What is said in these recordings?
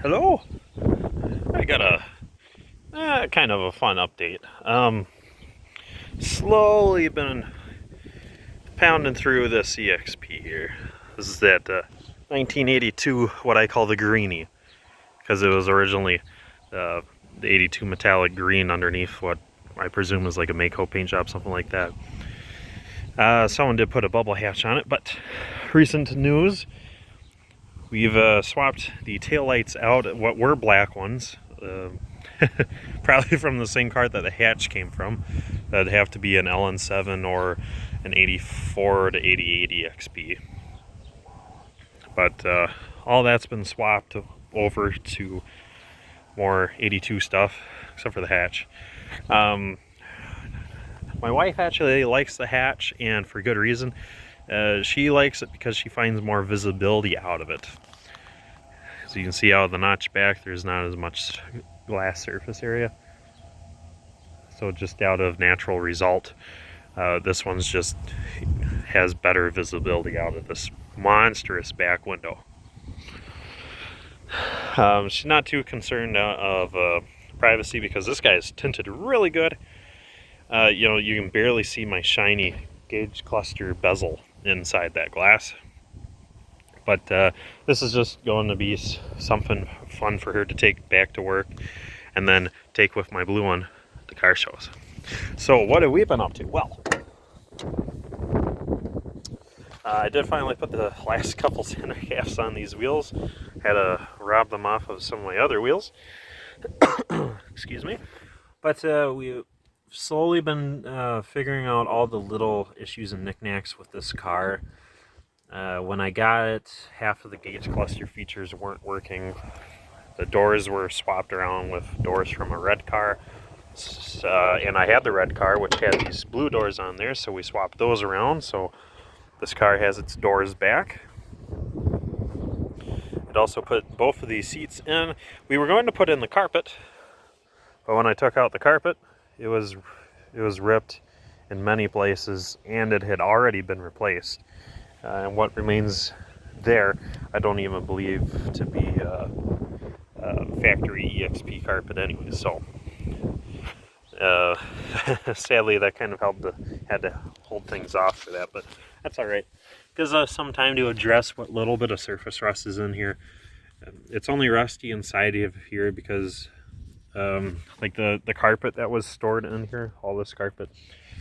Hello. I got a kind of a fun update. Slowly been pounding through this EXP here. This is that 1982, what I call the Greenie, because it was originally the 82 metallic green underneath what I presume is like a Mako paint job, something like that. Someone did put a bubble hatch on it, but recent news, we've swapped the taillights out, what were black ones. Probably from the same cart that the hatch came from. That'd have to be an LN7 or an 84 to 88 EXP. But all that's been swapped over to more 82 stuff, except for the hatch. My wife actually likes the hatch, and for good reason. She likes it because she finds more visibility out of it. So you can see out of the notch back, there's not as much glass surface area. So just out of natural result, this one's just has better visibility out of this monstrous back window. She's not too concerned of privacy because this guy is tinted really good. You know, you can barely see my shiny gauge cluster bezel inside that glass. But this is just going to be something fun for her to take back to work and then take with my blue one to car shows. So what have we been up to? Well, I did finally put the last couple center halves on these wheels. Had to rob them off of some of my other wheels. Excuse me. But we've slowly been figuring out all the little issues and knickknacks with this car. When I got it, half of the gauge cluster features weren't working. The doors were swapped around with doors from a red car. And I had the red car, which had these blue doors on there, so we swapped those around. So this car has its doors back. It also put both of these seats in. We were going to put in the carpet, but when I took out the carpet, it was ripped in many places, and it had already been replaced. And what remains there, I don't even believe to be factory EXP carpet anyway. So sadly, that kind of had to hold things off for that, but that's all right. Gives us some time to address what little bit of surface rust is in here. It's only rusty inside of here because like the carpet that was stored in here, all this carpet,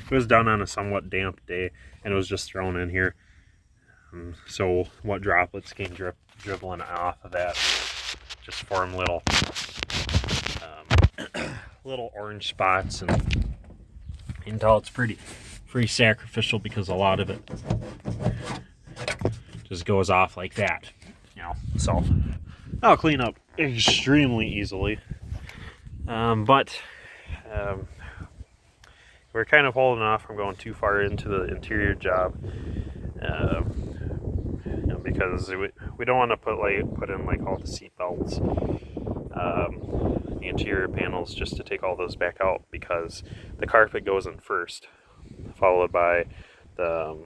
it was done on a somewhat damp day, and it was just thrown in here. So what droplets came dribbling off of that just form little little orange spots, and until it's pretty sacrificial because a lot of it just goes off like that, you know. So I'll clean up extremely easily, but we're kind of holding off from going too far into the interior job. You know, because we don't want to put in like all the seat belts, the interior panels, just to take all those back out, because the carpet goes in first, followed by the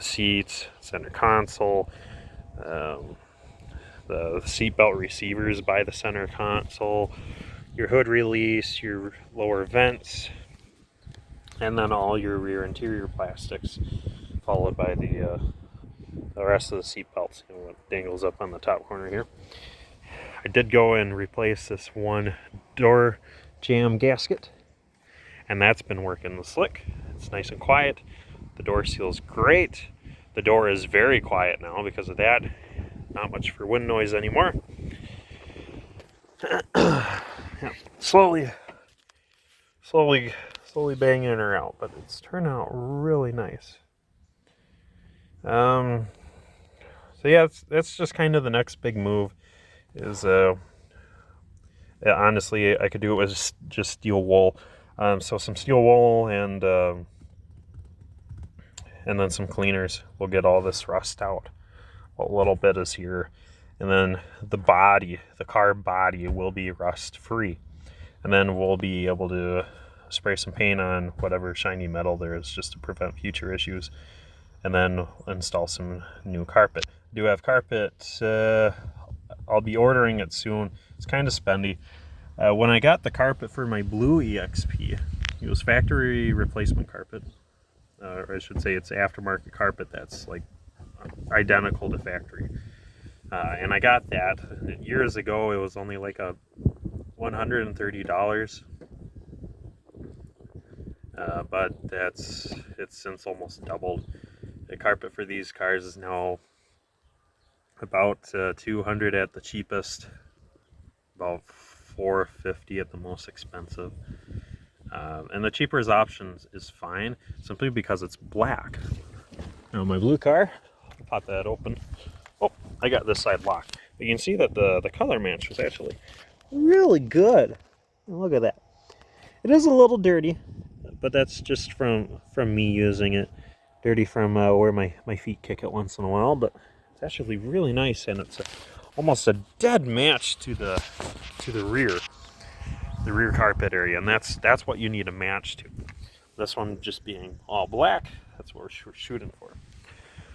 seats, center console, the seat belt receivers by the center console, your hood release, your lower vents, and then all your rear interior plastics, followed by the rest of the seat belts, you know, what dangles up on the top corner here. I did go and replace this one door jamb gasket, and that's been working slick. It's nice and quiet. The door seal's great. The door is very quiet now because of that. Not much for wind noise anymore. Yeah, slowly banging her out, but it's turned out really nice. So yeah, that's just kind of the next big move. Is honestly, I could do it with just steel wool. So some steel wool and then some cleaners will get all this rust out. A little bit is here, and then the car body will be rust free, and then we'll be able to spray some paint on whatever shiny metal there is just to prevent future issues, and then install some new carpet. I do have carpet I'll be ordering it soon. It's kind of spendy. When I got the carpet for my blue EXP, it was factory replacement carpet. Or I should say it's aftermarket carpet that's like identical to factory. And I got that. Years ago, it was only like $130. But it's since almost doubled. The carpet for these cars is now about $200 at the cheapest, about $450 at the most expensive. And the cheapest option is fine, simply because it's black. Now my blue car, I'll pop that open. Oh, I got this side locked. But you can see that the color match was actually really good. Look at that. It is a little dirty, but that's just from me using it. Dirty from where my feet kick it once in a while, but it's actually really nice, and it's almost a dead match to the rear carpet area, and that's what you need a match to. This one just being all black, that's what we're shooting for.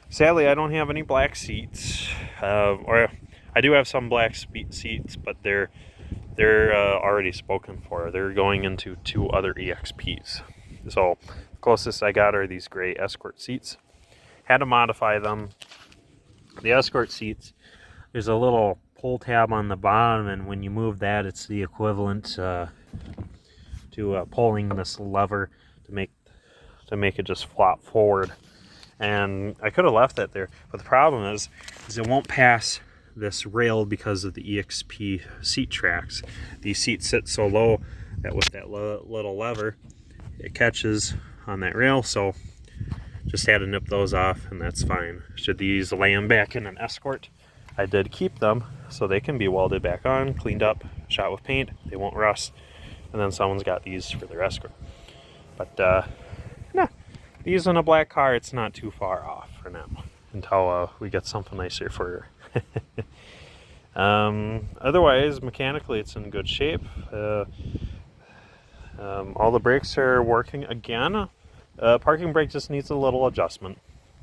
Sadly, I don't have any black seats, or I do have some black seats, but they're already spoken for. They're going into 2 other EXPs. So the closest I got are these gray Escort seats. Had to modify them. The Escort seats, there's a little pull tab on the bottom, and when you move that, it's the equivalent to pulling this lever to make it just flop forward. And I could have left that there, but the problem is it won't pass this rail because of the EXP seat tracks. These seats sit so low that with that little lever, it catches on that rail, so just had to nip those off, and that's fine. Should these land back in an Escort, I did keep them so they can be welded back on, cleaned up, shot with paint, they won't rust, and then someone's got these for their Escort. But nah, these in a black car, it's not too far off for now until we get something nicer for her. Otherwise, mechanically, it's in good shape. All the brakes are working again. Parking brake just needs a little adjustment.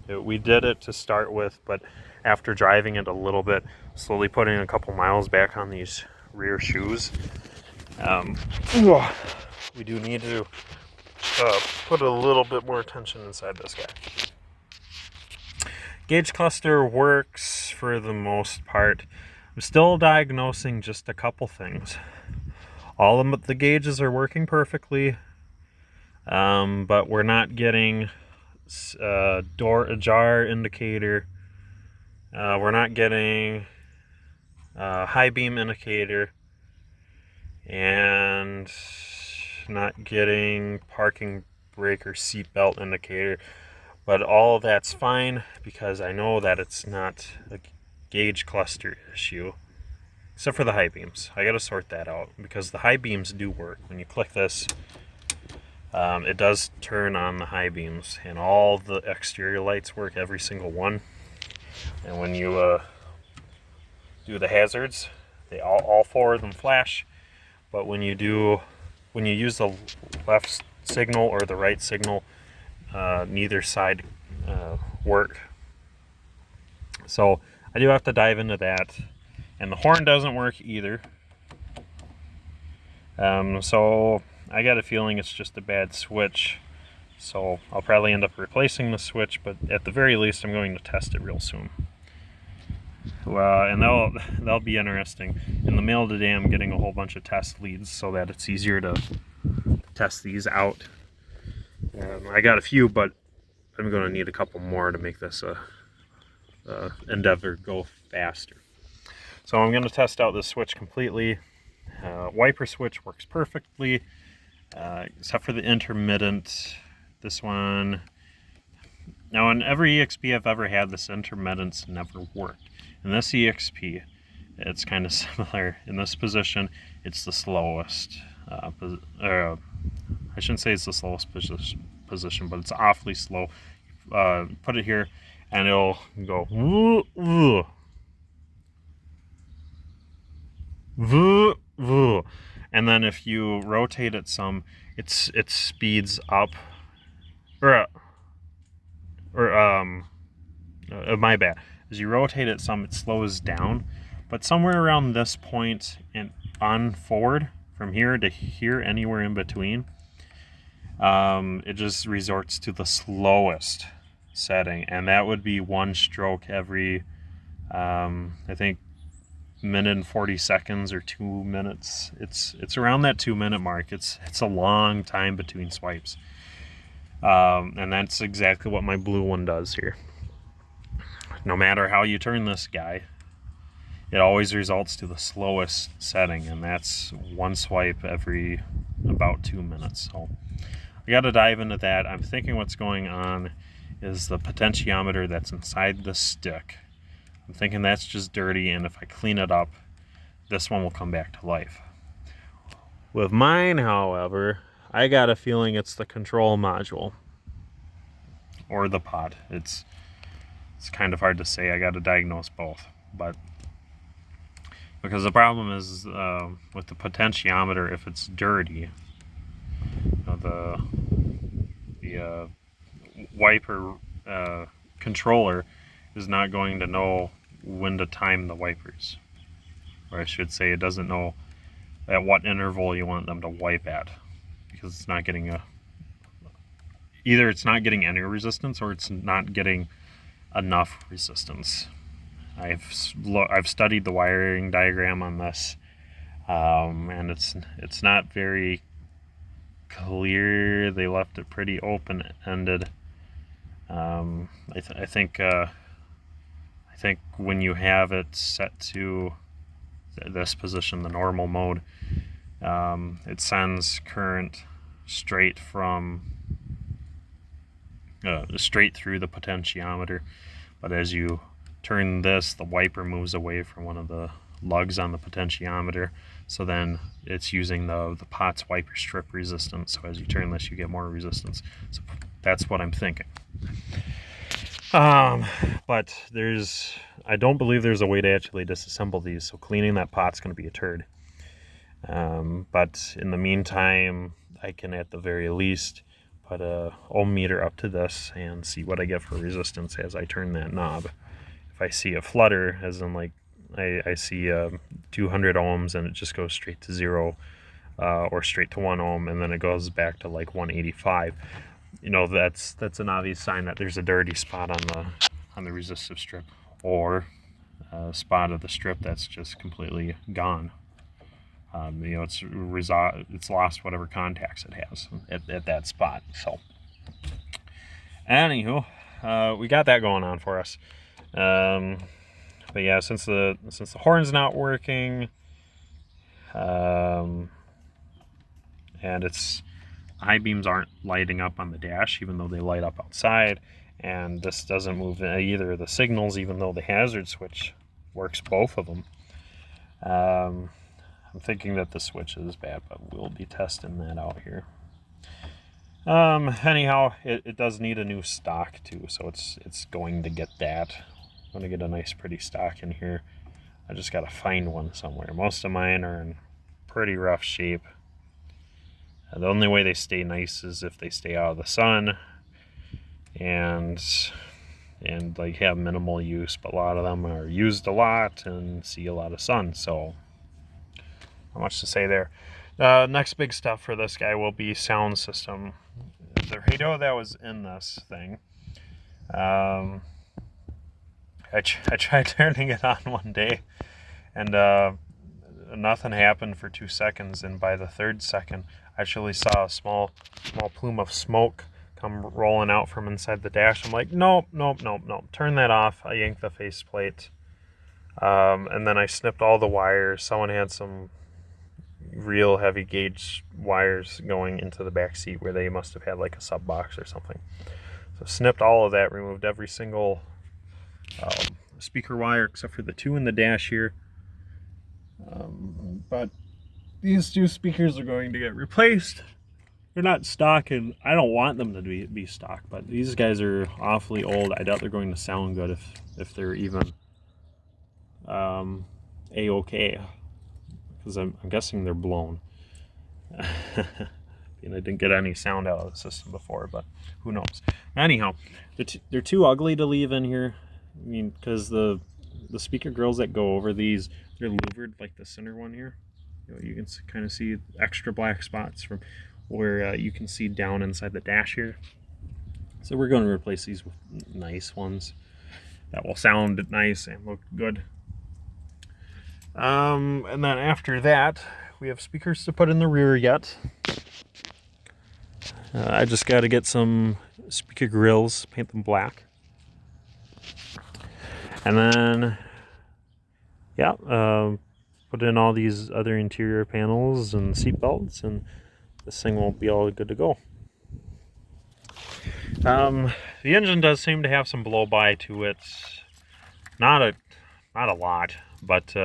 We did it to start with, but after driving it a little bit, slowly putting a couple miles back on these rear shoes, we do need to put a little bit more attention inside this guy. Gauge cluster works for the most part. I'm still diagnosing just a couple things. All of the gauges are working perfectly, but we're not getting door ajar indicator. We're not getting high beam indicator, and not getting parking brake or seat belt indicator. But all of that's fine because I know that it's not a gauge cluster issue, except for the high beams. I gotta sort that out because the high beams do work. When you click this, it does turn on the high beams, and all the exterior lights work, every single one. And when you do the hazards, they all 4 of them flash. But when you use the left signal or the right signal, neither side work. So I do have to dive into that. And the horn doesn't work either. So I got a feeling it's just a bad switch. So I'll probably end up replacing the switch, but at the very least I'm going to test it real soon. And that'll be interesting. In the mail today I'm getting a whole bunch of test leads so that it's easier to test these out. I got a few, but I'm going to need a couple more to make this endeavor go faster. So I'm going to test out this switch completely. Wiper switch works perfectly, except for the intermittent. This one, now in every EXP I've ever had, this intermittent's never worked. In this EXP, it's kind of similar. In this position, it's the slowest. I shouldn't say it's the slowest position, but it's awfully slow. Put it here, and it'll go woo, woo, woo, woo. And then if you rotate it some, it speeds up. My bad. As you rotate it some, it slows down, but somewhere around this point and on forward, from here to here, anywhere in between, it just resorts to the slowest setting, and that would be 1 stroke every, I think, minute and 40 seconds or 2 minutes. It's around that 2-minute mark. It's a long time between swipes, and that's exactly what my blue one does here. No matter how you turn this guy, it always results to the slowest setting, and that's 1 swipe every about 2 minutes. So I got to dive into that. I'm thinking what's going on is the potentiometer that's inside the stick. I'm thinking that's just dirty, and if I clean it up, this one will come back to life. With mine, however, I got a feeling it's the control module or the pod. It's kind of hard to say. I got to diagnose both, but because the problem is with the potentiometer, if it's dirty, the wiper controller is not going to know when to time the wipers, or I should say it doesn't know at what interval you want them to wipe at, because it's not getting either it's not getting any resistance or it's not getting enough resistance. I've studied the wiring diagram on this, and it's not very clear. They left it pretty open-ended. I think when you have it set to this position, the normal mode, it sends current straight through the potentiometer, but as you turn this, the wiper moves away from one of the lugs on the potentiometer, so then it's using the pot's wiper strip resistance. So as you turn this, you get more resistance. So that's what I'm thinking. But I don't believe there's a way to actually disassemble these, so cleaning that pot's going to be a turd. But in the meantime, I can at the very least put a ohm meter up to this and see what I get for resistance as I turn that knob. If I see a flutter, as in like I see 200 ohms and it just goes straight to 0, or straight to 1 ohm, and then it goes back to like 185, that's an obvious sign that there's a dirty spot on the resistive strip, or a spot of the strip that's just completely gone. It's lost whatever contacts it has at that spot. So anywho, we got that going on for us. But yeah, since the horn's not working, and its high beams aren't lighting up on the dash, even though they light up outside, and this doesn't move either of the signals, even though the hazard switch works both of them. I'm thinking that the switch is bad, but we'll be testing that out here. Anyhow, it does need a new stock too, so it's going to get that. I'm going to get a nice pretty stock in here. I just got to find one somewhere. Most of mine are in pretty rough shape. The only way they stay nice is if they stay out of the sun and like have minimal use, but a lot of them are used a lot and see a lot of sun, so not much to say there. Next big stuff for this guy will be sound system. The radio that was in this thing, I tried turning it on one day, and nothing happened for 2 seconds, and by the 3rd second I actually saw a small plume of smoke come rolling out from inside the dash. I'm like, nope, turn that off. I yanked the faceplate, and then I snipped all the wires. Someone had some real heavy gauge wires going into the back seat where they must have had like a sub box or something. So snipped all of that, removed every single speaker wire except for the 2 in the dash here. But these 2 speakers are going to get replaced. They're not stock, and I don't want them to be stock, but these guys are awfully old. I doubt they're going to sound good if they're even A-okay, because I'm guessing they're blown. And I didn't get any sound out of the system before, but who knows. Anyhow, they're too ugly to leave in here. I mean, because the the speaker grills that go over these, they're louvered like the center one here. You can kind of see extra black spots from where you can see down inside the dash here. So we're going to replace these with nice ones that will sound nice and look good. And then after that, we have speakers to put in the rear yet. I just got to get some speaker grills, paint them black. And then, yeah, put in all these other interior panels and seat belts, and this thing will be all good to go. The engine does seem to have some blow-by to it. Not a lot, but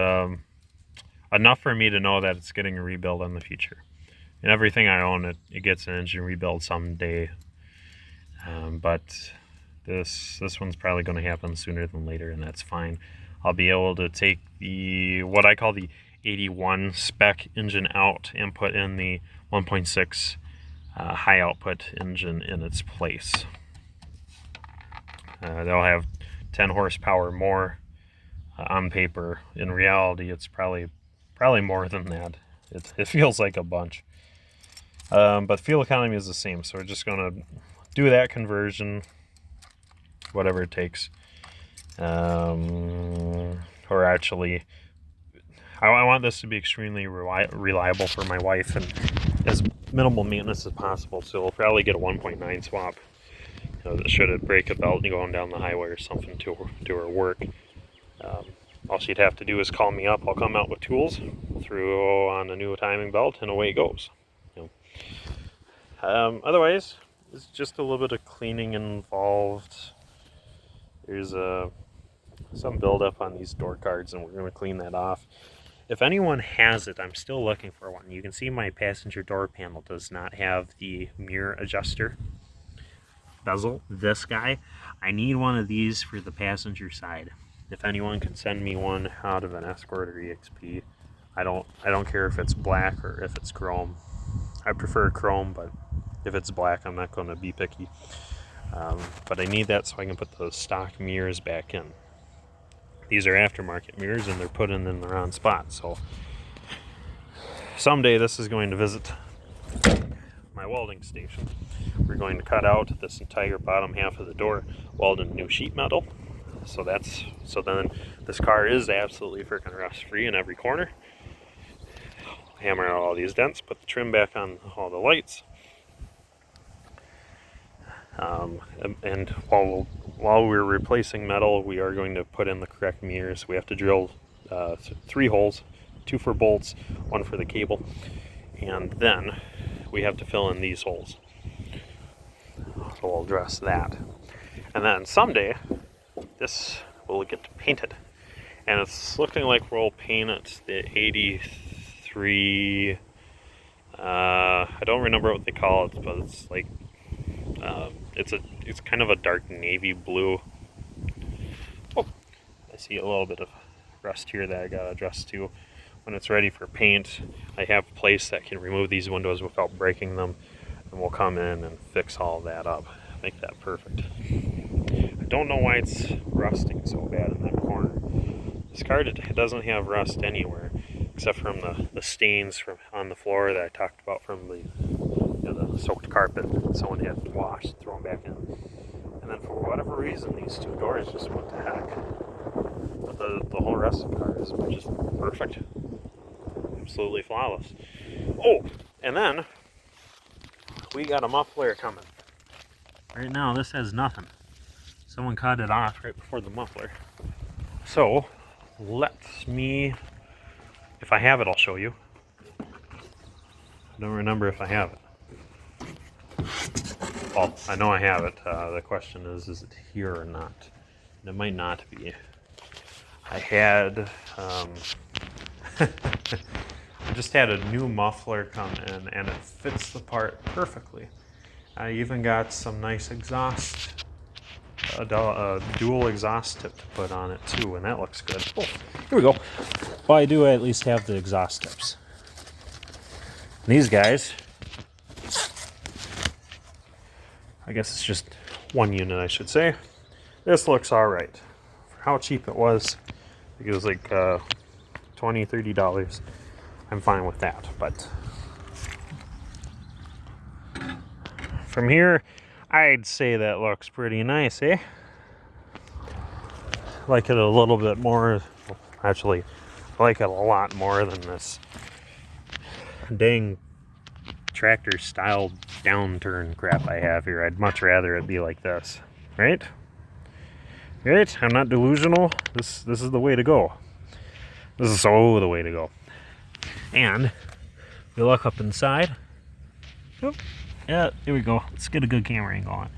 enough for me to know that it's getting a rebuild in the future. And everything I own, it gets an engine rebuild someday. But this one's probably going to happen sooner than later, and that's fine. I'll be able to take what I call the 81 spec engine out and put in the 1.6 high output engine in its place. They'll have 10 horsepower more on paper. In reality, it's probably more than that. It feels like a bunch. But fuel economy is the same, so we're just going to do that conversion, whatever it takes. Or actually, I want this to be extremely reliable for my wife and as minimal maintenance as possible, so we'll probably get a 1.9 swap. Should it break a belt going down the highway or something to her work. All she'd have to do is call me up. I'll come out with tools, throw on a new timing belt, and away it goes. Otherwise, it's just a little bit of cleaning involved. There's some buildup on these door cards, and we're going to clean that off. If anyone has it, I'm still looking for one. You can see my passenger door panel does not have the mirror adjuster bezel. This guy, I need one of these for the passenger side. If anyone can send me one out of an Escort or EXP, I don't care if it's black or if it's chrome. I prefer chrome, but if it's black, I'm not going to be picky. But I need that so I can put those stock mirrors back in. These are aftermarket mirrors, and they're put in the wrong spot. So someday this is going to visit my welding station. We're going to cut out this entire bottom half of the door, weld in new sheet metal. So then this car is absolutely freaking rust free in every corner. Hammer out all these dents, put the trim back on all the lights. And while we're replacing metal, we are going to put in the correct mirrors. We have to drill 3 holes, 2 for bolts, 1 for the cable, and then we have to fill in these holes. So we'll address that. And then someday, this will get painted. And it's looking like we'll paint it the 83, I don't remember what they call it, but it's like, it's kind of a dark navy blue. Oh, I see a little bit of rust here that I gotta adjust to. When it's ready for paint, I have a place that can remove these windows without breaking them, and we'll come in and fix all that up, make that perfect. I don't know why it's rusting so bad in that corner. This car doesn't have rust anywhere, except from the stains from on the floor that I talked about from the soaked carpet that someone had washed, thrown back in. And then for whatever reason, these 2 doors just went to heck. But the whole rest of the car is just perfect. Absolutely flawless. Oh, and then we got a muffler coming. Right now, this has nothing. Someone cut it off right before the muffler. So, let me, if I have it, I'll show you. I don't remember if I have it. Well, I know I have it. The question is it here or not? And it might not be. I had, I just had a new muffler come in, and it fits the part perfectly. I even got some nice exhaust, a dual exhaust tip to put on it too, and that looks good. Oh, here we go. Well, I do at least have the exhaust tips. These guys, I guess it's just one unit, I should say. This looks all right. For how cheap it was, It was like $20, $30. I'm fine with that. But from here, I'd say that looks pretty nice, eh? Like it a little bit more. Actually, I like it a lot more than this dang tractor style downturn crap I have here. I'd much rather it be like this, right? Right? I'm not delusional. This is the way to go. This is so the way to go. And you look up inside. Oh, yeah, here we go. Let's get a good camera angle on.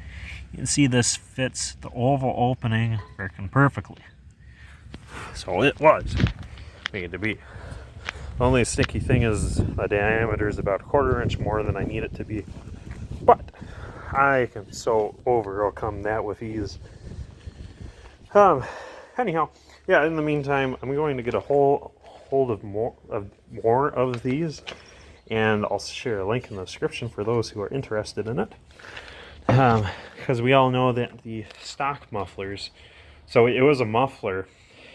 You can see this fits the oval opening working perfectly. So it was made to be. The only sticky thing is the diameter is about 1/4 inch more than I need it to be. But I can so overcome that with ease. Anyhow, yeah, in the meantime, I'm going to get a hold of more of these, and I'll share a link in the description for those who are interested in it. Because we all know that the stock mufflers, so it was a muffler,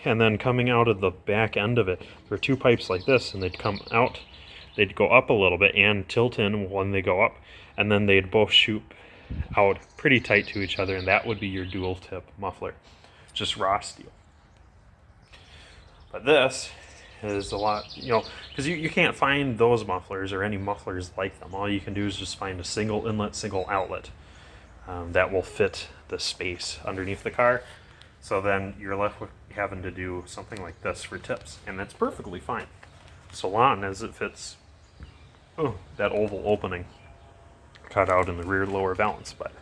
and then coming out of the back end of it, there were two pipes like this, and they'd come out, they'd go up a little bit and tilt in when they go up, and then they'd both shoot out pretty tight to each other, and that would be your dual tip muffler, just raw steel. But this is a lot, because you can't find those mufflers or any mufflers like them. All you can do is just find a single inlet, single outlet that will fit the space underneath the car. So then you're left with having to do something like this for tips, and that's perfectly fine, so long as it fits that oval opening cut out in the rear lower valance. But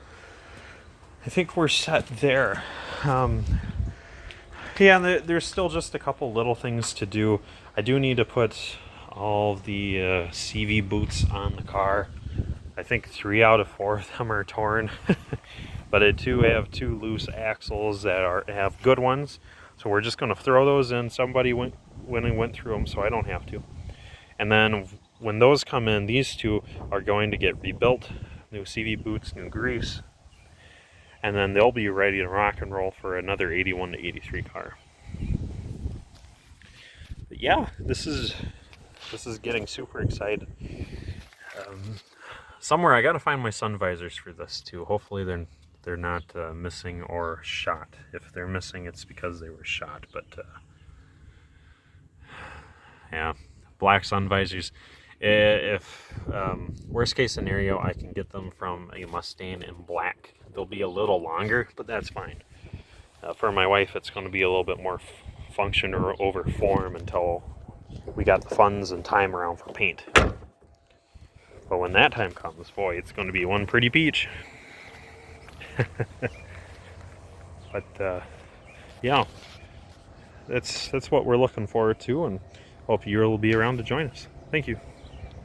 I think we're set there. Yeah, there's still just a couple little things to do. I do need to put all the CV boots on the car. I think 3 out of 4 of them are torn. But I do have 2 loose axles that have good ones. So we're just going to throw those in. Somebody went through them, so I don't have to. And then when those come in, these 2 are going to get rebuilt. New CV boots, new grease. And then they'll be ready to rock and roll for another 81 to 83 car. But yeah, this is getting super excited. Somewhere I gotta find my sun visors for this too. Hopefully they're not missing or shot. If they're missing, it's because they were shot. But yeah, black sun visors. If worst case scenario, I can get them from a Mustang in black. They'll be a little longer, but that's fine. For my wife, it's going to be a little bit more function or over form until we got the funds and time around for paint. But when that time comes, boy, it's going to be one pretty peach. But yeah, that's what we're looking forward to, and hope you'll be around to join us. Thank you.